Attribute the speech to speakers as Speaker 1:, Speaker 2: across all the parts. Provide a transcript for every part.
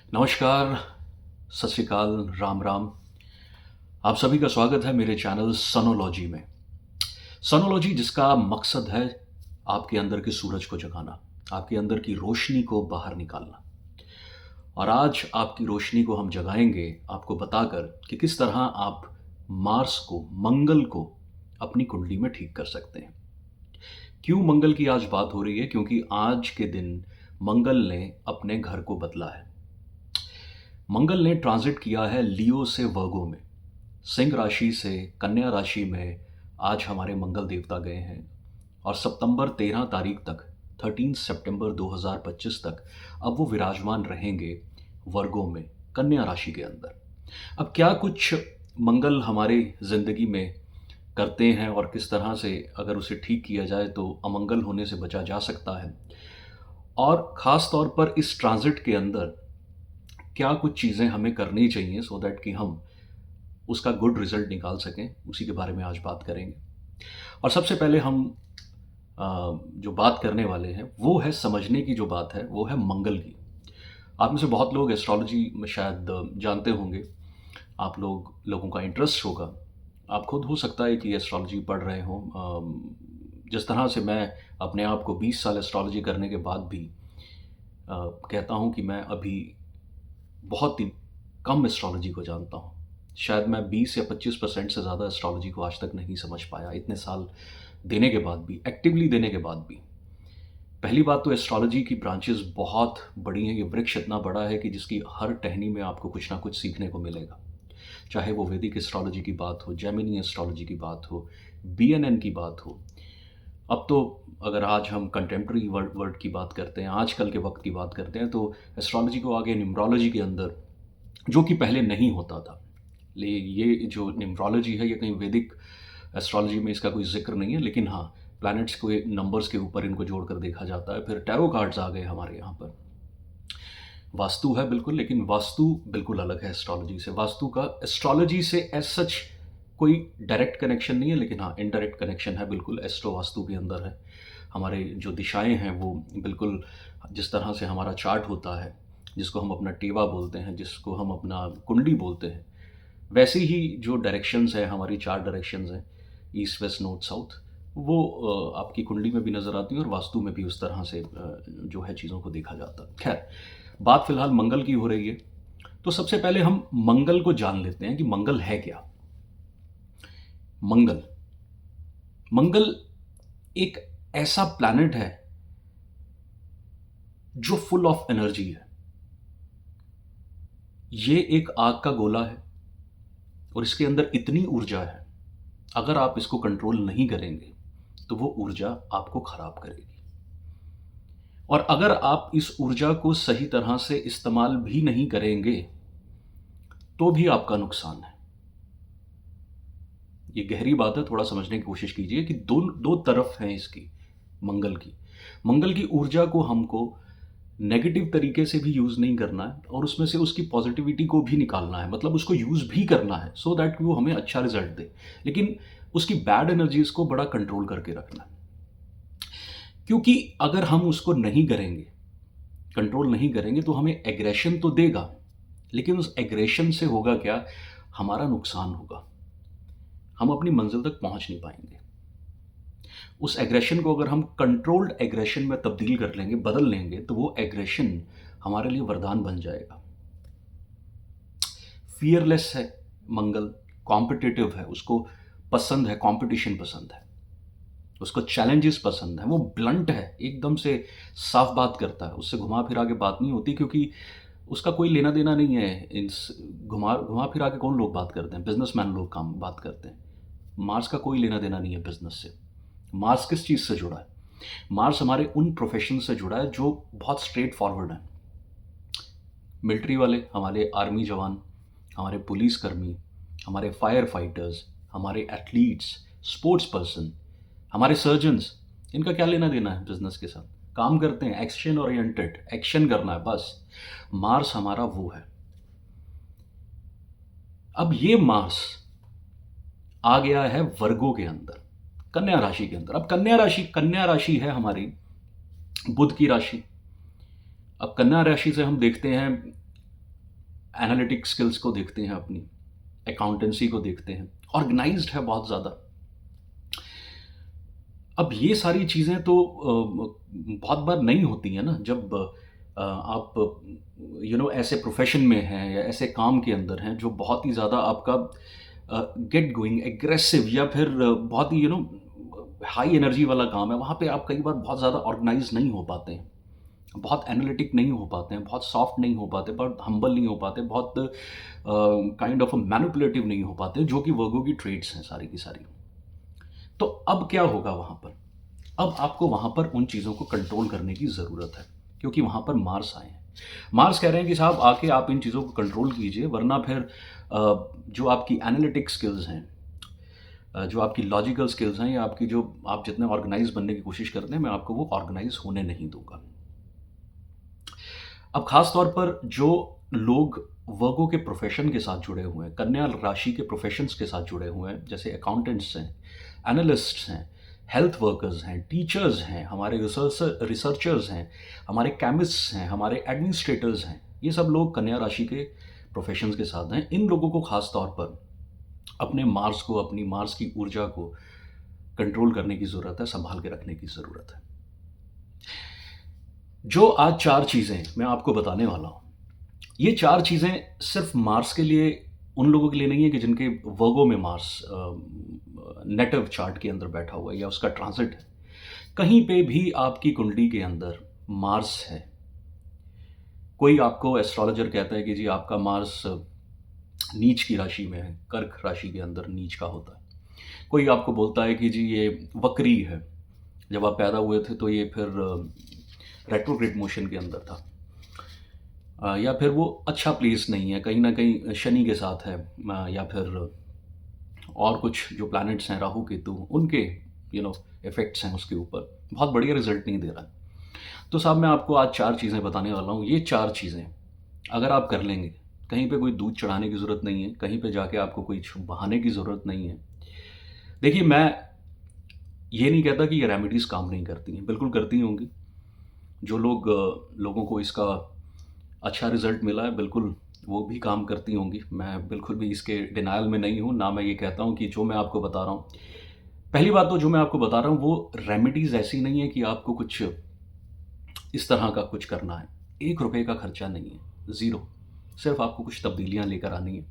Speaker 1: नमस्कार, सत श्री अकाल, राम राम। आप सभी का स्वागत है मेरे चैनल सनोलॉजी में। सनोलॉजी जिसका मकसद है आपके अंदर के सूरज को जगाना, आपके अंदर की रोशनी को बाहर निकालना। और आज आपकी रोशनी को हम जगाएंगे आपको बताकर कि किस तरह आप मार्स को, मंगल को अपनी कुंडली में ठीक कर सकते हैं। क्यों मंगल की आज बात हो रही है? क्योंकि आज के दिन मंगल ने अपने घर को बदला है। मंगल ने ट्रांजिट किया है लियो से वर्गो में, सिंह राशि से कन्या राशि में। आज हमारे मंगल देवता गए हैं और सितंबर 13 तारीख तक, 13 सितंबर 2025 तक अब वो विराजमान रहेंगे वर्गो में, कन्या राशि के अंदर। अब क्या कुछ मंगल हमारे ज़िंदगी में करते हैं और किस तरह से अगर उसे ठीक किया जाए तो अमंगल होने से बचा जा सकता है, और ख़ास तौर पर इस ट्रांजिट के अंदर क्या कुछ चीज़ें हमें करनी चाहिए सो दैट कि हम उसका गुड रिजल्ट निकाल सकें, उसी के बारे में आज बात करेंगे। और सबसे पहले हम जो बात करने वाले हैं वो है, समझने की जो बात है वो है मंगल की। आप में से बहुत लोग एस्ट्रोलॉजी में शायद जानते होंगे, आप लोगों का इंटरेस्ट होगा। आप खुद हो सकता है कि एस्ट्रोलॉजी पढ़ रहे हों। जिस तरह से मैं अपने आप को 20 साल एस्ट्रोलॉजी करने के बाद भी कहता हूँ कि मैं अभी बहुत ही कम एस्ट्रोलॉजी को जानता हूँ। शायद मैं 20 या 25% से ज़्यादा एस्ट्रोलॉजी को आज तक नहीं समझ पाया, इतने साल देने के बाद भी, एक्टिवली देने के बाद भी। पहली बात तो एस्ट्रोलॉजी की ब्रांचेस बहुत बड़ी हैं। ये वृक्ष इतना बड़ा है कि जिसकी हर टहनी में आपको कुछ ना कुछ सीखने को मिलेगा। चाहे वो वैदिक एस्ट्रोलॉजी की बात हो, जेमिनी एस्ट्रोलॉजी की बात हो, बीएनएन की बात हो। अब तो अगर आज हम कंटेम्प्रेरी वर्ल्ड की बात करते हैं, आजकल के वक्त की बात करते हैं, तो एस्ट्रोलॉजी को आगे न्यूमरोलॉजी के अंदर, जो कि पहले नहीं होता था। ये जो न्यूमरोलॉजी है, ये कहीं वैदिक एस्ट्रोलॉजी में इसका कोई जिक्र नहीं है, लेकिन हाँ, प्लैनेट्स को नंबर्स के ऊपर इनको जोड़कर देखा जाता है। फिर टैरो कार्ड्स आ गए हमारे यहाँ पर। वास्तु है बिल्कुल, लेकिन वास्तु बिल्कुल अलग है एस्ट्रोलॉजी से। वास्तु का एस्ट्रोलॉजी से एज सच कोई डायरेक्ट कनेक्शन नहीं है, लेकिन हाँ, इनडायरेक्ट कनेक्शन है बिल्कुल, एस्ट्रो वास्तु के अंदर है। हमारे जो दिशाएं हैं वो बिल्कुल जिस तरह से हमारा चार्ट होता है, जिसको हम अपना टेवा बोलते हैं, जिसको हम अपना कुंडली बोलते हैं, वैसे ही जो डायरेक्शंस हैं, हमारी 4 डायरेक्शंस हैं, ईस्ट वेस्ट नॉर्थ साउथ, वो आपकी कुंडली में भी नज़र आती हैं और वास्तु में भी उस तरह से जो है चीज़ों को देखा जाता है। खैर, बात फ़िलहाल मंगल की हो रही है, तो सबसे पहले हम मंगल को जान लेते हैं कि मंगल है क्या। मंगल मंगल एक ऐसा प्लैनेट है जो फुल ऑफ एनर्जी है। ये एक आग का गोला है और इसके अंदर इतनी ऊर्जा है, अगर आप इसको कंट्रोल नहीं करेंगे तो वो ऊर्जा आपको खराब करेगी। और अगर आप इस ऊर्जा को सही तरह से इस्तेमाल भी नहीं करेंगे तो भी आपका नुकसान है। ये गहरी बात है, थोड़ा समझने की कोशिश कीजिए कि दो दो तरफ हैं इसकी, मंगल की ऊर्जा को हमको नेगेटिव तरीके से भी यूज़ नहीं करना है और उसमें से उसकी पॉजिटिविटी को भी निकालना है, मतलब उसको यूज़ भी करना है सो दैट वो हमें अच्छा रिजल्ट दे, लेकिन उसकी बैड एनर्जीज को बड़ा कंट्रोल करके रखना है। क्योंकि अगर हम उसको नहीं करेंगे, कंट्रोल नहीं करेंगे, तो हमें एग्रेशन तो देगा, लेकिन उस एग्रेशन से होगा क्या? हमारा नुकसान होगा, हम अपनी मंजिल तक पहुंच नहीं पाएंगे। उस एग्रेशन को अगर हम कंट्रोल्ड एग्रेशन में तब्दील कर लेंगे, बदल लेंगे, तो वो एग्रेशन हमारे लिए वरदान बन जाएगा। फियरलेस है मंगल, कॉम्पिटिटिव है, उसको पसंद है, कंपटीशन पसंद है, उसको चैलेंजेस पसंद है, वो ब्लंट है, एकदम से साफ बात करता है, उससे घुमा फिरा के बात नहीं होती, क्योंकि उसका कोई लेना देना नहीं है। इस घुमा घुमा फिरा के कौन लोग बात करते हैं? बिजनेसमैन लोग काम बात करते हैं। मार्स का कोई लेना देना नहीं है बिजनेस से। मार्स किस चीज़ से जुड़ा है? मार्स हमारे उन प्रोफेशन से जुड़ा है जो बहुत स्ट्रेट फॉरवर्ड है। मिलिट्री वाले, हमारे आर्मी जवान, हमारे पुलिस कर्मी, हमारे फायर फाइटर्स, हमारे एथलीट्स, स्पोर्ट्स पर्सन, हमारे सर्जन्स, इनका क्या लेना देना है बिजनेस के साथ? काम करते हैं, एक्शन ओरिएंटेड, एक्शन करना है बस। मार्स हमारा वो है। अब ये मार्स आ गया है वर्गो के अंदर, कन्या राशि के अंदर। अब कन्या राशि है हमारी बुध की राशि। अब कन्या राशि से हम देखते हैं एनालिटिक स्किल्स को देखते हैं, अपनी अकाउंटेंसी को देखते हैं, ऑर्गेनाइज्ड है बहुत ज़्यादा। अब ये सारी चीज़ें तो बहुत बार नहीं होती हैं ना, जब आप ऐसे प्रोफ़ेशन में हैं या ऐसे काम के अंदर हैं जो बहुत ही ज़्यादा आपका गेट गोइंग, एग्रेसिव, या फिर बहुत ही हाई एनर्जी वाला काम है, वहाँ पे आप कई बार बहुत ज़्यादा ऑर्गेनाइज़ नहीं हो पाते हैं, बहुत एनालिटिक नहीं हो पाते हैं, बहुत सॉफ्ट नहीं हो पाते, बहुत हम्बल नहीं हो पाते, बहुत काइंड ऑफ मैनिपुलेटिव नहीं हो पाते, जो कि वर्गो की ट्रेड्स हैं सारी की सारी। तो अब क्या होगा वहाँ पर? अब आपको वहाँ पर उन चीज़ों को कंट्रोल करने की ज़रूरत है, क्योंकि वहाँ पर मार्स आए हैं। मार्स कह रहे हैं कि साहब आके आप इन चीज़ों को कंट्रोल कीजिए, वरना फिर जो आपकी एनालिटिक स्किल्स हैं, जो आपकी लॉजिकल स्किल्स हैं, या आपकी जो आप जितने ऑर्गेनाइज बनने की कोशिश करते हैं, मैं आपको वो ऑर्गेनाइज होने नहीं दूंगा। अब खास तौर पर जो लोग वर्गो के प्रोफेशन के साथ जुड़े हुए हैं, कन्या राशि के प्रोफेशंस के साथ जुड़े हुए हैं, जैसे अकाउंटेंट्स हैं, एनालिस्ट्स हैं, हेल्थ वर्कर्स हैं, टीचर्स हैं, हमारे रिसर्चर्स हैं, हमारे केमिस्ट्स हैं, हमारे एडमिनिस्ट्रेटर्स हैं, ये सब लोग कन्या राशि के प्रोफेशंस के साथ हैं। इन लोगों को खास तौर पर अपने मार्स को, अपनी मार्स की ऊर्जा को कंट्रोल करने की ज़रूरत है, संभाल के रखने की ज़रूरत है। जो आज 4 चीज़ें मैं आपको बताने वाला हूँ, ये 4 चीज़ें सिर्फ मार्स के लिए, उन लोगों के लिए नहीं है कि जिनके वर्गो में मार्स नेटिव चार्ट के अंदर बैठा हुआ है या उसका ट्रांजिट है। कहीं पे भी आपकी कुंडली के अंदर मार्स है, कोई आपको एस्ट्रोलॉजर कहता है कि जी आपका मार्स नीच की राशि में है, कर्क राशि के अंदर नीच का होता है। कोई आपको बोलता है कि जी ये वक्री है, जब आप पैदा हुए थे तो ये फिर रेट्रोग्रेड मोशन के अंदर था, या फिर वो अच्छा प्लेस नहीं है, कहीं ना कहीं शनि के साथ है, या फिर और कुछ जो प्लैनेट्स हैं, राहु केतु, उनके इफ़ेक्ट्स हैं उसके ऊपर, बहुत बढ़िया रिजल्ट नहीं दे रहा है। तो साहब मैं आपको आज 4 चीज़ें बताने वाला हूँ। ये 4 चीज़ें अगर आप कर लेंगे, कहीं पे कोई दूध चढ़ाने की ज़रूरत नहीं है, कहीं पे जाके आपको कोई बहाने की ज़रूरत नहीं है। देखिए, मैं ये नहीं कहता कि ये रेमेडीज़ काम नहीं करती हैं, बिल्कुल करती होंगी। जो लोगों को इसका अच्छा रिज़ल्ट मिला है, बिल्कुल वो भी काम करती होंगी। मैं बिल्कुल भी इसके डिनायल में नहीं हूँ, ना मैं ये कहता हूँ कि जो मैं आपको बता रहा हूँ, पहली बात तो जो मैं आपको बता रहा हूँ वो रेमेडीज़ ऐसी नहीं है कि आपको कुछ इस तरह का कुछ करना है। ₹1 का खर्चा नहीं है, ज़ीरो। सिर्फ़ आपको कुछ तब्दीलियाँ लेकर आनी है।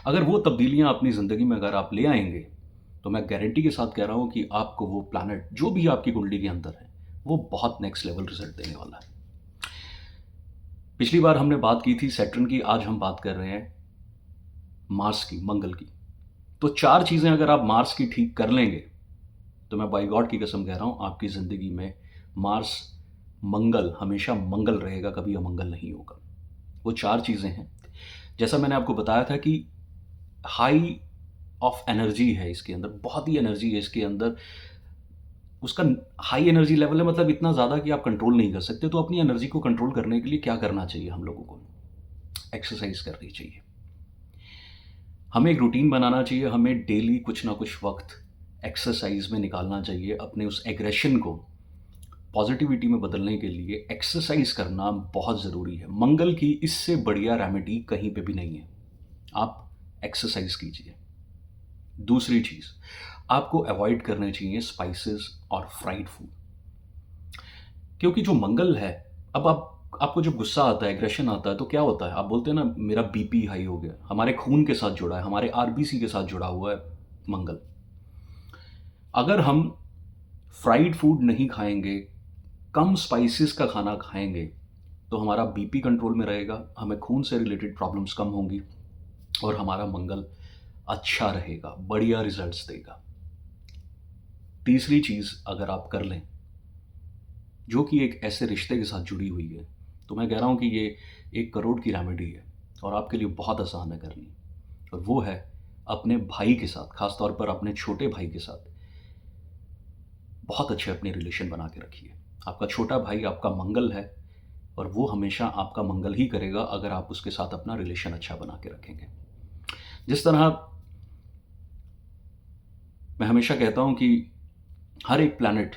Speaker 1: अगर वो तब्दीलियाँ अपनी ज़िंदगी में अगर आप ले आएँगे, तो मैं गारंटी के साथ कह रहा हूँ कि आपको वो प्लैनेट जो भी आपकी कुंडली के अंदर है, वो बहुत नेक्स्ट लेवल रिज़ल्ट देने वाला है। पिछली बार हमने बात की थी सैटर्न की, आज हम बात कर रहे हैं मार्स की, मंगल की। तो 4 चीज़ें अगर आप मार्स की ठीक कर लेंगे, तो मैं बाय गॉड की कसम कह रहा हूँ, आपकी ज़िंदगी में मार्स, मंगल हमेशा मंगल रहेगा, कभी अमंगल नहीं होगा। वो 4 चीज़ें हैं। जैसा मैंने आपको बताया था कि हाई ऑफ एनर्जी है इसके अंदर, बहुत ही एनर्जी है इसके अंदर। उसका हाई एनर्जी लेवल है, मतलब इतना ज़्यादा कि आप कंट्रोल नहीं कर सकते। तो अपनी एनर्जी को कंट्रोल करने के लिए क्या करना चाहिए हम लोगों को? एक्सरसाइज करनी चाहिए। हमें एक रूटीन बनाना चाहिए, हमें डेली कुछ ना कुछ वक्त एक्सरसाइज में निकालना चाहिए। अपने उस एग्रेशन को पॉजिटिविटी में बदलने के लिए एक्सरसाइज करना बहुत ज़रूरी है। मंगल की इससे बढ़िया रेमेडी कहीं पे भी नहीं है। आप एक्सरसाइज कीजिए। दूसरी चीज़, आपको अवॉइड करने चाहिए स्पाइसेस और फ्राइड फूड, क्योंकि जो मंगल है, अब आपको जब गुस्सा आता है, एग्रेशन आता है, तो क्या होता है? आप बोलते हैं ना मेरा बीपी हाई हो गया। हमारे खून के साथ जुड़ा है, हमारे आरबीसी के साथ जुड़ा हुआ है मंगल। अगर हम फ्राइड फूड नहीं खाएंगे, कम स्पाइसेस का खाना खाएंगे, तो हमारा बीपी कंट्रोल में रहेगा, हमें खून से रिलेटेड प्रॉब्लम्स कम होंगी और हमारा मंगल अच्छा रहेगा, बढ़िया रिजल्ट्स देगा। तीसरी चीज़ अगर आप कर लें, जो कि एक ऐसे रिश्ते के साथ जुड़ी हुई है, तो मैं कह रहा हूँ कि ये 1 करोड़ की रेमेडी है और आपके लिए बहुत आसान है करनी। और वो है अपने भाई के साथ, ख़ास तौर पर अपने छोटे भाई के साथ बहुत अच्छे अपने रिलेशन बना के रखिए। आपका छोटा भाई आपका मंगल है और वो हमेशा आपका मंगल ही करेगा अगर आप उसके साथ अपना रिलेशन अच्छा बना के रखेंगे। जिस तरह मैं हमेशा कहता हूँ कि हर एक प्लैनेट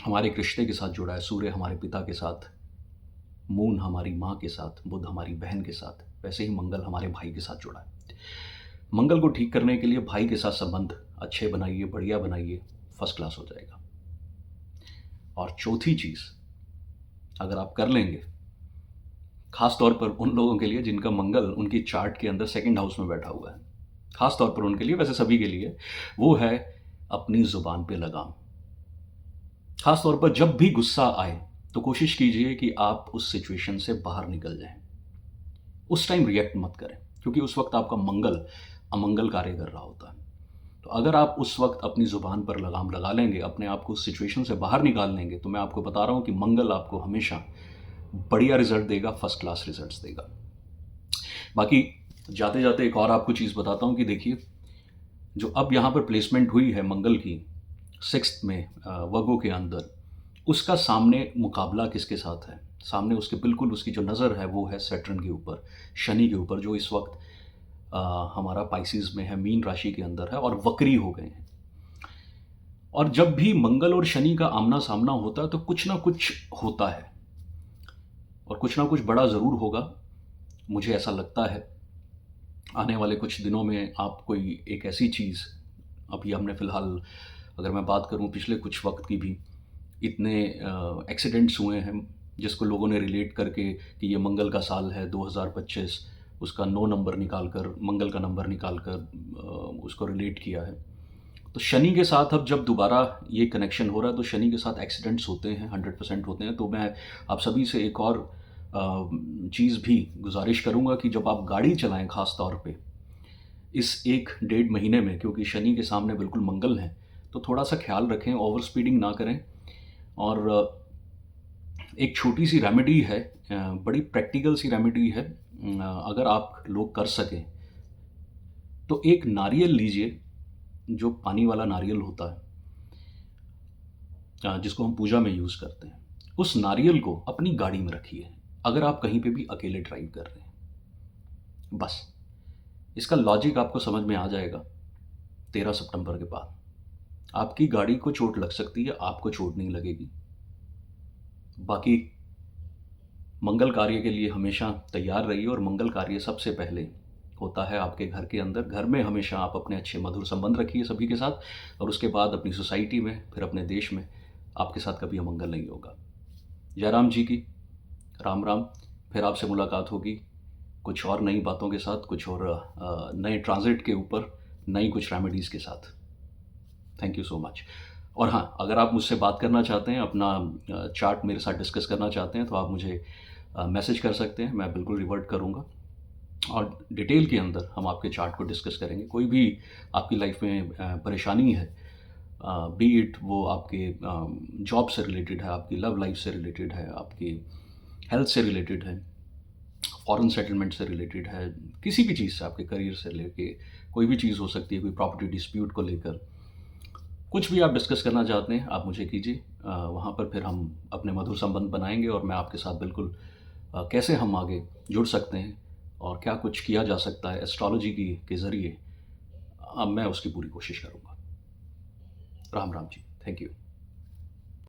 Speaker 1: हमारे एक रिश्ते के साथ जुड़ा है। सूर्य हमारे पिता के साथ, मून हमारी माँ के साथ, बुध हमारी बहन के साथ, वैसे ही मंगल हमारे भाई के साथ जुड़ा है। मंगल को ठीक करने के लिए भाई के साथ संबंध अच्छे बनाइए, बढ़िया बनाइए, फर्स्ट क्लास हो जाएगा। और चौथी चीज़ अगर आप कर लेंगे, खास तौर पर उन लोगों के लिए जिनका मंगल उनकी चार्ट के अंदर सेकंड हाउस में बैठा हुआ है, खास तौर पर उनके लिए, वैसे सभी के लिए, वो है अपनी ज़ुबान पे लगाम। खास तौर पर जब भी गुस्सा आए तो कोशिश कीजिए कि आप उस सिचुएशन से बाहर निकल जाएं। उस टाइम रिएक्ट मत करें, क्योंकि उस वक्त आपका मंगल अमंगल कार्य कर रहा होता है। तो अगर आप उस वक्त अपनी ज़ुबान पर लगाम लगा लेंगे, अपने आप को उस सिचुएशन से बाहर निकाल लेंगे, तो मैं आपको बता रहा हूँ कि मंगल आपको हमेशा बढ़िया रिजल्ट देगा, फर्स्ट क्लास रिजल्ट्स देगा। बाकी जाते जाते एक और आपको चीज़ बताता हूँ कि देखिए, जो अब यहाँ पर प्लेसमेंट हुई है मंगल की 6th में वर्गो के अंदर, उसका सामने मुकाबला किसके साथ है? सामने उसके बिल्कुल उसकी जो नज़र है वो है सैटर्न के ऊपर, शनि के ऊपर, जो इस वक्त हमारा पाइसिस में है, मीन राशि के अंदर है और वक्री हो गए हैं। और जब भी मंगल और शनि का आमना सामना होता है तो कुछ ना कुछ होता है और कुछ ना कुछ बड़ा ज़रूर होगा, मुझे ऐसा लगता है। आने वाले कुछ दिनों में आप कोई एक ऐसी चीज़, अभी हमने फ़िलहाल अगर मैं बात करूं पिछले कुछ वक्त की भी, इतने एक्सीडेंट्स हुए हैं जिसको लोगों ने रिलेट करके कि ये मंगल का साल है 2025, उसका 9 नंबर निकाल कर, मंगल का नंबर निकाल कर उसको रिलेट किया है। तो शनि के साथ अब जब दोबारा ये कनेक्शन हो रहा है तो शनि के साथ एक्सीडेंट्स होते हैं, 100% होते हैं। तो मैं आप सभी से एक और चीज़ भी गुजारिश करूँगा कि जब आप गाड़ी चलाएं, ख़ास तौर पे इस 1 डेढ़ महीने में, क्योंकि शनि के सामने बिल्कुल मंगल हैं, तो थोड़ा सा ख्याल रखें, ओवर स्पीडिंग ना करें। और एक छोटी सी रेमेडी है, बड़ी प्रैक्टिकल सी रेमेडी है, अगर आप लोग कर सकें तो एक नारियल लीजिए, जो पानी वाला नारियल होता है, जिसको हम पूजा में यूज़ करते हैं, उस नारियल को अपनी गाड़ी में रखिए अगर आप कहीं पे भी अकेले ड्राइव कर रहे हैं। बस इसका लॉजिक आपको समझ में आ जाएगा। 13 सितंबर के बाद आपकी गाड़ी को चोट लग सकती है, आपको चोट नहीं लगेगी। बाकी मंगल कार्य के लिए हमेशा तैयार रहिए, और मंगल कार्य सबसे पहले होता है आपके घर के अंदर। घर में हमेशा आप अपने अच्छे मधुर संबंध रखिए सभी के साथ, और उसके बाद अपनी सोसाइटी में, फिर अपने देश में आपके साथ कभी अमंगल नहीं होगा। जयराम जी की राम राम। फिर आपसे मुलाकात होगी कुछ और नई बातों के साथ, कुछ और नए ट्रांजिट के ऊपर, नई कुछ रेमेडीज़ के साथ। Thank you so much. और हाँ, अगर आप मुझसे बात करना चाहते हैं, अपना चार्ट मेरे साथ डिस्कस करना चाहते हैं, तो आप मुझे मैसेज कर सकते हैं, मैं बिल्कुल रिवर्ट करूँगा और डिटेल के अंदर हम आपके चार्ट को डिस्कस करेंगे। कोई भी आपकी लाइफ में परेशानी है, बी इट वो आपके जॉब से रिलेटेड है, आपकी लव लाइफ से रिलेटेड है, आपकी हेल्थ से रिलेटेड है, फॉरेन सेटलमेंट से रिलेटेड है, किसी भी चीज़ से, आपके करियर से लेके कोई भी चीज़ हो सकती है, कोई प्रॉपर्टी डिस्प्यूट को लेकर कुछ भी आप डिस्कस करना चाहते हैं, आप मुझे कीजिए। वहाँ पर फिर हम अपने मधुर संबंध बनाएंगे और मैं आपके साथ बिल्कुल कैसे हम आगे जुड़ सकते हैं और क्या कुछ किया जा सकता है एस्ट्रोलॉजी की के ज़रिए, मैं उसकी पूरी कोशिश करूँगा। Ram Ram ji, thank you.